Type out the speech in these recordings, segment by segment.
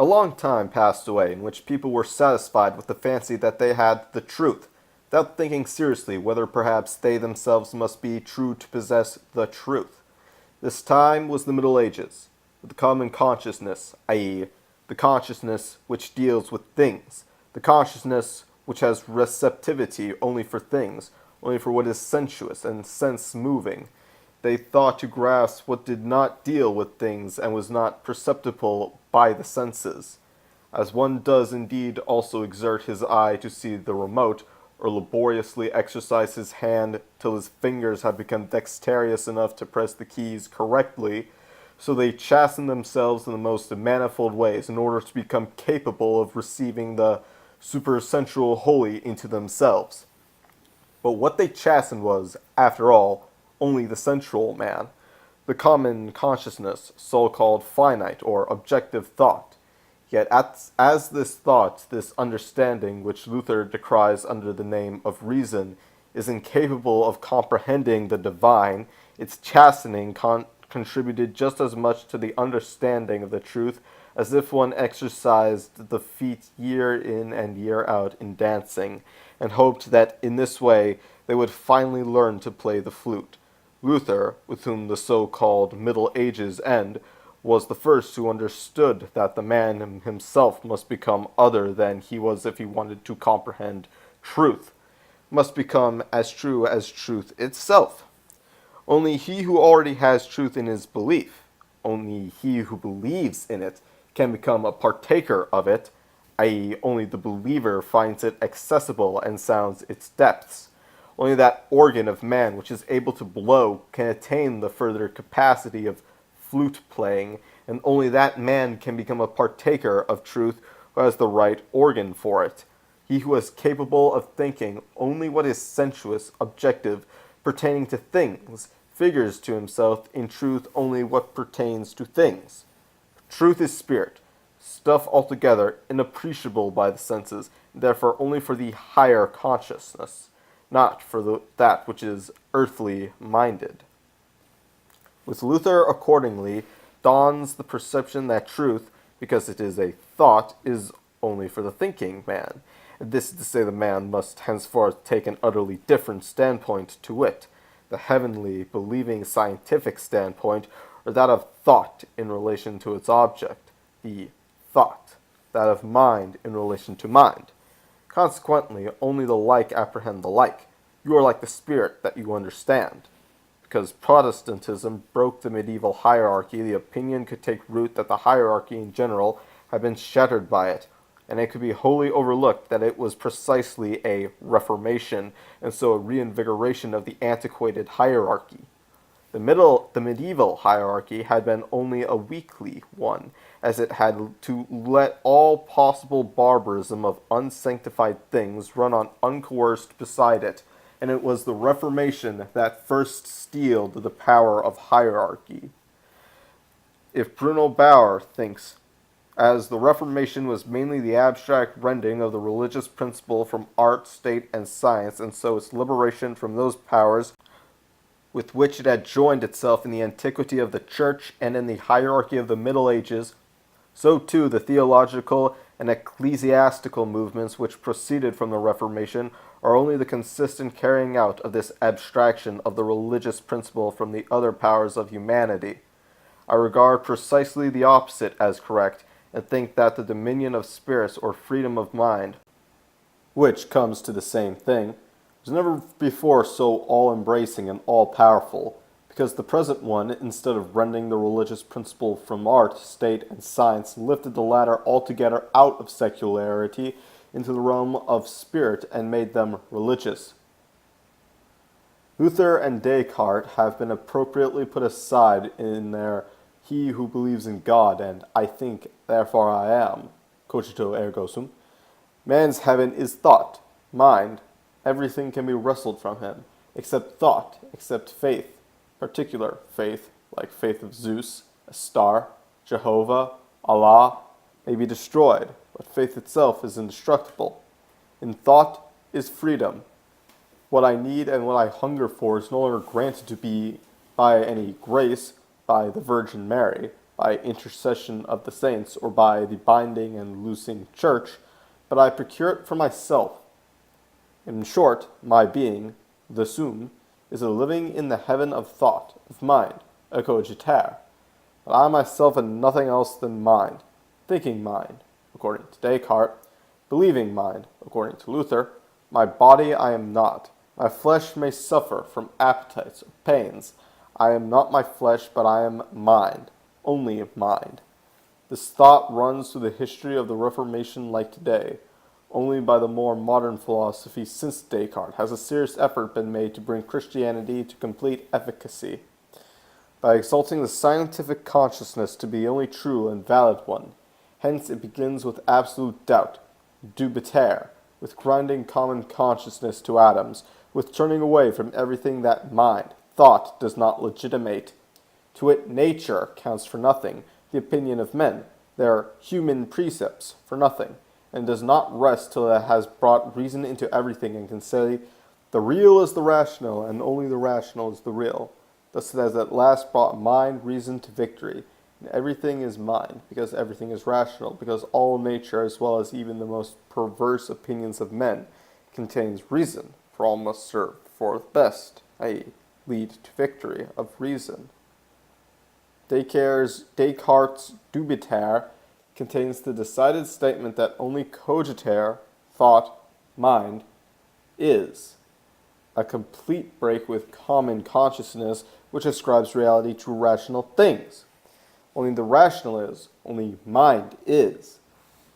A long time passed away in which people were satisfied with the fancy that they had the truth, without thinking seriously whether perhaps they themselves must be true to possess the truth. This time was the Middle Ages, with the common consciousness, i.e., the consciousness which deals with things, the consciousness which has receptivity only for things, only for what is sensuous and sense-moving. They thought to grasp what did not deal with things and was not perceptible by the senses, as one does indeed also exert his eye to see the remote, or laboriously exercise his hand till his fingers have become dexterous enough to press the keys correctly, so they chasten themselves in the most manifold ways in order to become capable of receiving the supersensual wholly into themselves. But what they chastened was, after all, only the sensual man, the common consciousness, so-called finite or objective thought. Yet as this thought, this understanding, which Luther decries under the name of reason, is incapable of comprehending the divine, its chastening contributed just as much to the understanding of the truth as if one exercised the feet year in and year out in dancing, and hoped that in this way they would finally learn to play the flute. Luther, with whom the so-called Middle Ages end, was the first who understood that the man himself must become other than he was if he wanted to comprehend truth, must become as true as truth itself. Only he who already has truth in his belief, only he who believes in it, can become a partaker of it, i.e., only the believer finds it accessible and sounds its depths. Only that organ of man which is able to blow can attain the further capacity of flute playing, and only that man can become a partaker of truth who has the right organ for it. He who is capable of thinking only what is sensuous, objective, pertaining to things, figures to himself in truth only what pertains to things. Truth is spirit, stuff altogether inappreciable by the senses, and therefore only for the higher consciousness, not for that which is earthly minded. With Luther, accordingly, dawns the perception that truth, because it is a thought, is only for the thinking man. And this is to say the man must henceforth take an utterly different standpoint to wit, the heavenly, believing scientific standpoint, or that of thought in relation to its object, the thought, that of mind in relation to mind. Consequently, only the like apprehend the like. You are like the spirit that you understand. Because Protestantism broke the medieval hierarchy, the opinion could take root that the hierarchy in general had been shattered by it, and it could be wholly overlooked that it was precisely a reformation, and so a reinvigoration of the antiquated hierarchy. The medieval hierarchy had been only a weakly one, as it had to let all possible barbarism of unsanctified things run on uncoerced beside it, and it was the Reformation that first steeled the power of hierarchy. If Bruno Bauer thinks, as the Reformation was mainly the abstract rending of the religious principle from art, state, and science, and so its liberation from those powers with which it had joined itself in the antiquity of the Church and in the hierarchy of the Middle Ages, so too the theological and ecclesiastical movements which proceeded from the Reformation are only the consistent carrying out of this abstraction of the religious principle from the other powers of humanity. I regard precisely the opposite as correct, and think that the dominion of spirits or freedom of mind, which comes to the same thing, was never before so all-embracing and all-powerful, because the present one, instead of rending the religious principle from art, state, and science, lifted the latter altogether out of secularity into the realm of spirit and made them religious. Luther and Descartes have been appropriately put aside in their "He who believes in God" and "I think, therefore I am," cogito ergo sum. Man's heaven is thought, mind. Everything can be wrestled from him, except thought, except faith. Particular faith, like faith of Zeus, a star, Jehovah, Allah, may be destroyed, but faith itself is indestructible. In thought is freedom. What I need and what I hunger for is no longer granted to be by any grace, by the Virgin Mary, by intercession of the saints, or by the binding and loosing church, but I procure it for myself. In short, my being, the sum, is a living in the heaven of thought, of mind, a cogitaire. But I myself am nothing else than mind, thinking mind, according to Descartes, believing mind, according to Luther. My body I am not. My flesh may suffer from appetites or pains. I am not my flesh, but I am mind, only mind. This thought runs through the history of the Reformation like today. Only by the more modern philosophy since Descartes has a serious effort been made to bring Christianity to complete efficacy, by exalting the scientific consciousness to be the only true and valid one. Hence it begins with absolute doubt, dubitaire, with grinding common consciousness to atoms, with turning away from everything that mind, thought, does not legitimate. To it nature counts for nothing, the opinion of men, their human precepts, for nothing, and does not rest till it has brought reason into everything and can say, the real is the rational, and only the rational is the real. Thus it has at last brought mind, reason to victory, and everything is mind, because everything is rational, because all nature, as well as even the most perverse opinions of men, contains reason, for all must serve for the best, i.e., lead to victory of reason. Descartes' dubitaire contains the decided statement that only cogitaire, thought, mind, is. A complete break with common consciousness which ascribes reality to rational things. Only the rational is, only mind is.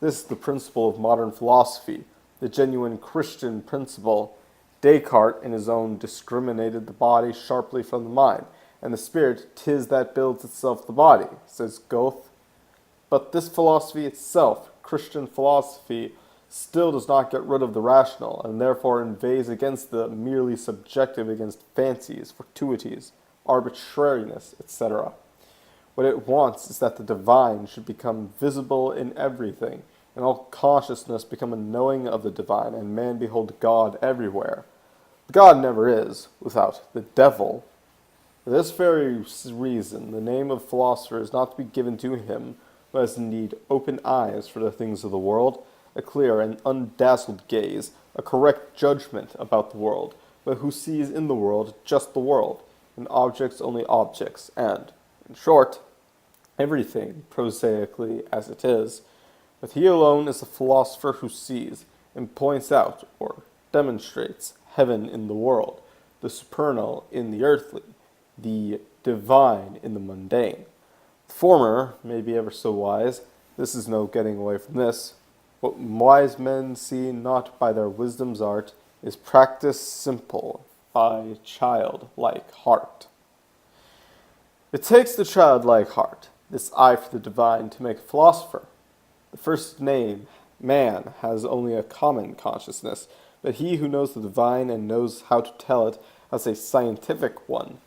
This is the principle of modern philosophy, the genuine Christian principle. Descartes, in his own, discriminated the body sharply from the mind, and the spirit 'tis that builds itself the body, says Goethe. But this philosophy itself, Christian philosophy, still does not get rid of the rational, and therefore inveighs against the merely subjective, against fancies, fortuities, arbitrariness, etc. What it wants is that the divine should become visible in everything, and all consciousness become a knowing of the divine, and man behold God everywhere. God never is without the devil. For this very reason, the name of philosopher is not to be given to him who has indeed open eyes for the things of the world, a clear and undazzled gaze, a correct judgment about the world, but who sees in the world just the world, in objects only objects, and, in short, everything prosaically as it is. But he alone is the philosopher who sees, and points out, or demonstrates, heaven in the world, the supernal in the earthly, the divine in the mundane. The former may be ever so wise, this is no getting away from this. What wise men see not by their wisdom's art is practice simple by childlike heart. It takes the childlike heart, this eye for the divine, to make a philosopher. The first name, man, has only a common consciousness, but he who knows the divine and knows how to tell it has a scientific one.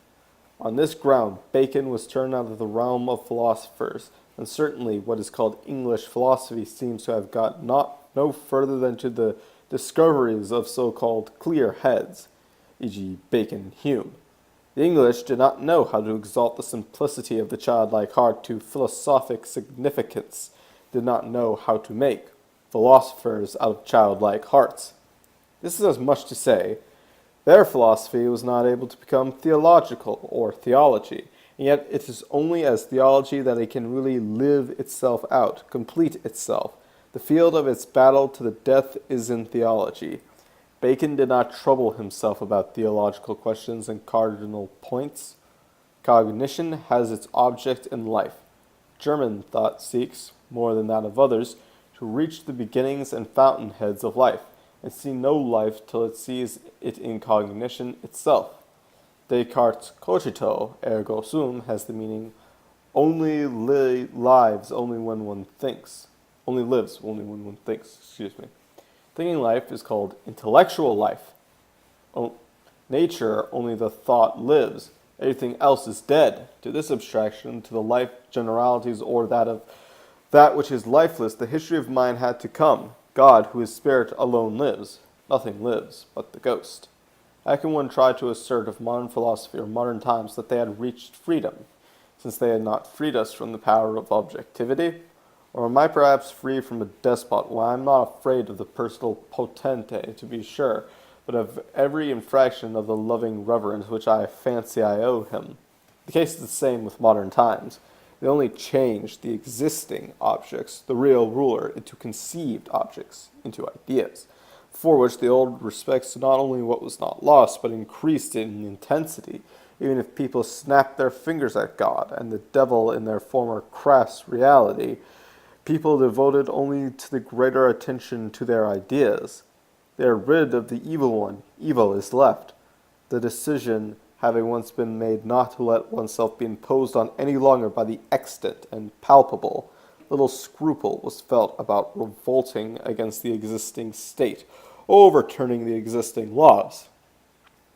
On this ground, Bacon was turned out of the realm of philosophers, and certainly what is called English philosophy seems to have got no further than to the discoveries of so-called clear heads, e.g. Bacon and Hume. The English did not know how to exalt the simplicity of the childlike heart to philosophic significance, did not know how to make philosophers out of childlike hearts. This is as much to say, their philosophy was not able to become theological or theology, and yet it is only as theology that it can really live itself out, complete itself. The field of its battle to the death is in theology. Bacon did not trouble himself about theological questions and cardinal points. Cognition has its object in life. German thought seeks, more than that of others, to reach the beginnings and fountainheads of life, and see no life till it sees it in cognition itself. Descartes' cogito ergo sum has the meaning only lives only when one thinks. Only lives only when one thinks, Thinking life is called intellectual life. Nature, only the thought lives. Everything else is dead. To this abstraction, to the life generalities or that of that which is lifeless, the history of mind had to come. God, who is spirit, alone lives. Nothing lives but the ghost. How can one try to assert of modern philosophy or modern times that they had reached freedom? since they had not freed us from the power of objectivity? Or am I perhaps free from a despot when I am not afraid of the personal potente, to be sure, but of every infraction of the loving reverence which I fancy I owe him? The case is the same with modern times. They only change the existing objects, the real ruler, into conceived objects, into ideas, for which the old respects not only what was not lost, but increased in intensity, even if people snapped their fingers at God and the devil in their former crass reality. People devoted only to the greater attention to their ideas. They are rid of the evil one. Evil is left. The decision having once been made not to let oneself be imposed on any longer by the extant and palpable, little scruple was felt about revolting against the existing state, overturning the existing laws.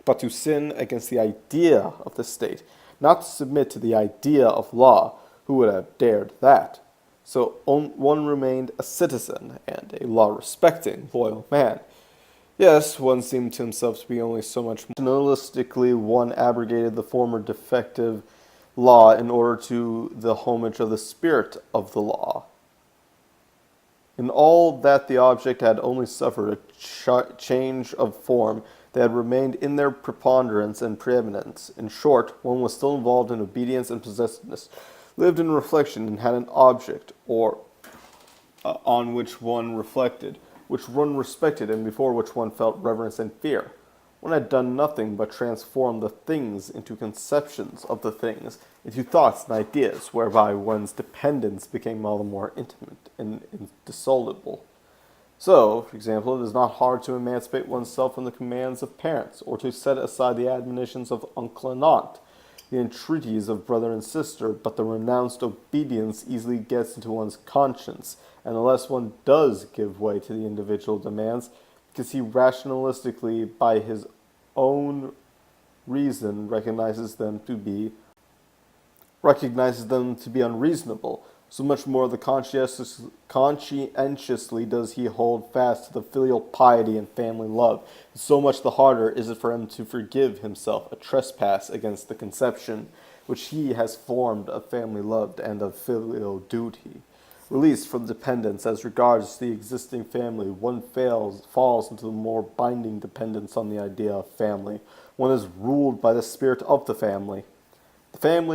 But to sin against the idea of the state, not to submit to the idea of law, who would have dared that? So one remained a citizen and a law-respecting, loyal man. Yes, one seemed to himself to be only so much more. Rationalistically, one abrogated the former defective law in order to the homage of the spirit of the law. In all that the object had only suffered a change of form, they had remained in their preponderance and preeminence. In short, one was still involved in obedience and possessiveness, lived in reflection, and had an object, or on which one reflected, which one respected, and before which one felt reverence and fear. One had done nothing but transform the things into conceptions of the things, into thoughts and ideas, whereby one's dependence became all the more intimate and indissoluble. So, for example, it is not hard to emancipate oneself from the commands of parents, or to set aside the admonitions of uncle and aunt, the entreaties of brother and sister, but the renounced obedience easily gets into one's conscience, and unless one does give way to the individual demands, because he rationalistically, by his own reason, recognizes them to be unreasonable, so much more conscientiously does he hold fast to the filial piety and family love, and so much the harder is it for him to forgive himself a trespass against the conception which he has formed of family love and of filial duty. Released from dependence as regards the existing family, one falls into the more binding dependence on the idea of family. One is ruled by the spirit of the family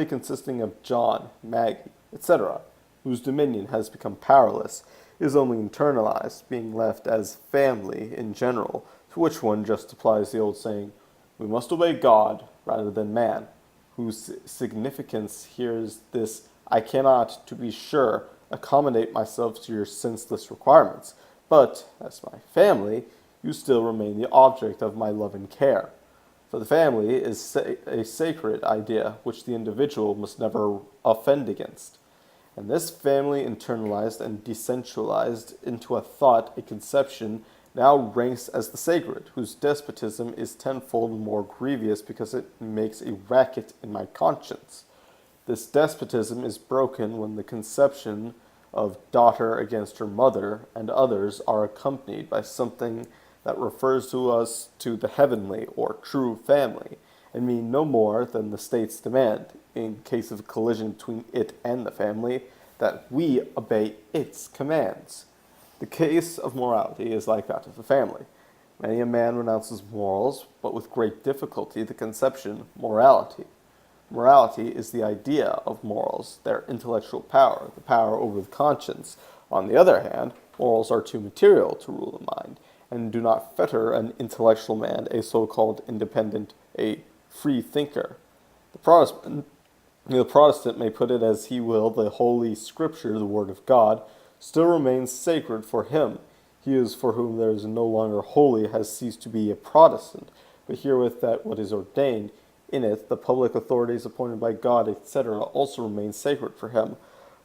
consisting of John, Maggie, etc., whose dominion has become powerless, is only internalized, being left as family in general, to which one just applies the old saying, "We must obey God rather than man," whose significance here is this: I cannot, to be sure, accommodate myself to your senseless requirements, but, as my family, you still remain the object of my love and care. For the family is a sacred idea which the individual must never offend against. And this family internalized and decentralized into a thought, a conception, now ranks as the sacred, whose despotism is tenfold more grievous because it makes a racket in my conscience. This despotism is broken when the conception of daughter against her mother and others are accompanied by something that refers to us to the heavenly or true family, and mean no more than the state's demand, in case of a collision between it and the family, that we obey its commands. The case of morality is like that of the family. Many a man renounces morals, but with great difficulty the conception morality. Morality is the idea of morals, their intellectual power, the power over the conscience. On the other hand, morals are too material to rule the mind, and do not fetter an intellectual man, a so-called independent, a free thinker. The Protestant may put it as he will, the Holy Scripture, the Word of God, still remains sacred for him. He is for whom there is no longer holy has ceased to be a Protestant, but herewith that what is ordained in it, the public authorities appointed by God, etc., also remain sacred for him.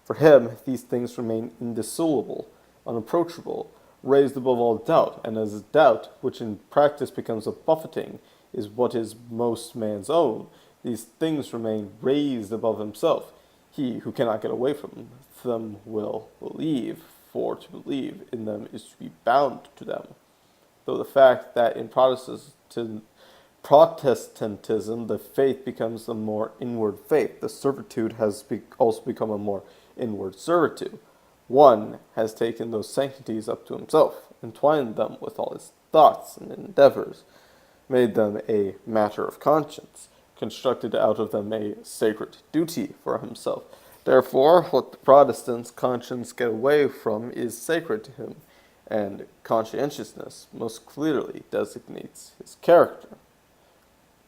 For him, these things remain indissoluble, unapproachable, raised above all doubt, and as a doubt, which in practice becomes a buffeting, is what is most man's own, these things remain raised above himself. He who cannot get away from them will believe, for to believe in them is to be bound to them. Though the fact that in Protestantism, the faith becomes a more inward faith. The servitude has also become a more inward servitude. One has taken those sanctities up to himself, entwined them with all his thoughts and endeavors, made them a matter of conscience, constructed out of them a sacred duty for himself. Therefore, what the Protestant's conscience get away from is sacred to him, and conscientiousness most clearly designates his character.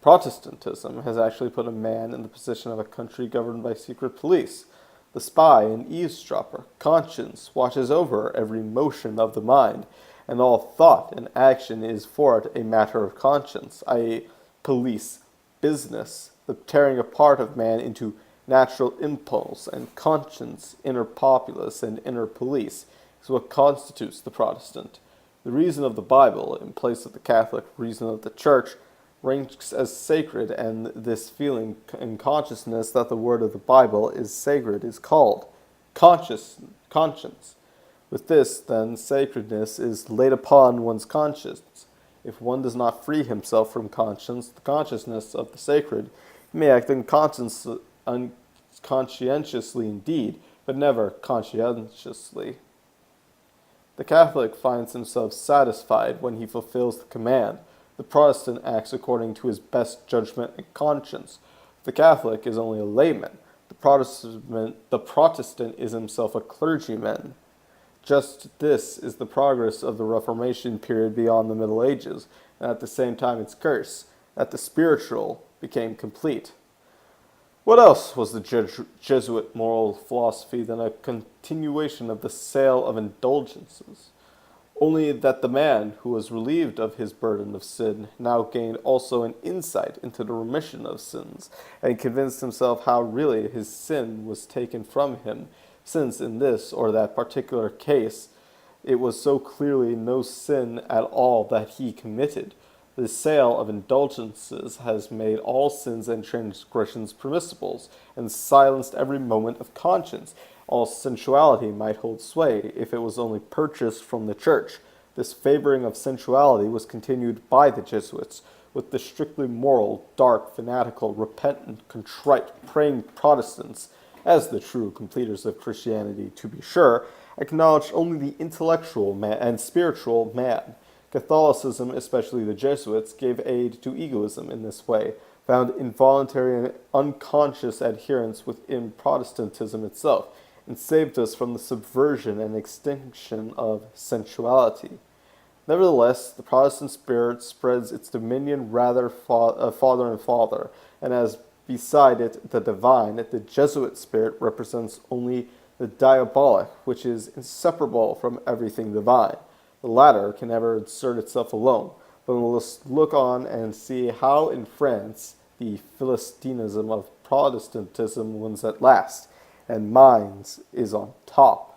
Protestantism has actually put a man in the position of a country governed by secret police. The spy and eavesdropper, conscience, watches over every motion of the mind, and all thought and action is for it a matter of conscience, i.e., police business, the tearing apart of man into natural impulse and conscience, inner populace and inner police, is what constitutes the Protestant. The reason of the Bible, in place of the Catholic reason of the Church, ranks as sacred, and this feeling and consciousness that the word of the Bible is sacred is called conscience. With this, then, sacredness is laid upon one's conscience. If one does not free himself from conscience, the consciousness of the sacred, he may act unconscientiously indeed, but never conscientiously. The Catholic finds himself satisfied when he fulfills the command. The Protestant acts according to his best judgment and conscience. The Catholic is only a layman. The Protestant is himself a clergyman. Just this is the progress of the Reformation period beyond the Middle Ages, and at the same time its curse, that the spiritual became complete. What else was the Jesuit moral philosophy than a continuation of the sale of indulgences? Only that the man who was relieved of his burden of sin now gained also an insight into the remission of sins, and convinced himself how really his sin was taken from him, since in this or that particular case it was so clearly no sin at all that he committed. The sale of indulgences has made all sins and transgressions permissibles, and silenced every moment of conscience. All sensuality might hold sway if it was only purchased from the Church. This favoring of sensuality was continued by the Jesuits, with the strictly moral, dark, fanatical, repentant, contrite, praying Protestants, as the true completers of Christianity, to be sure, acknowledged only the intellectual man and spiritual man. Catholicism, especially the Jesuits, gave aid to egoism in this way, found involuntary and unconscious adherence within Protestantism itself, and saved us from the subversion and extinction of sensuality. Nevertheless, the Protestant spirit spreads its dominion rather farther and farther, and as beside it the divine, the Jesuit spirit represents only the diabolic, which is inseparable from everything divine. The latter can never assert itself alone, but let us look on and see how in France the Philistinism of Protestantism wins at last, and Mainz is on top.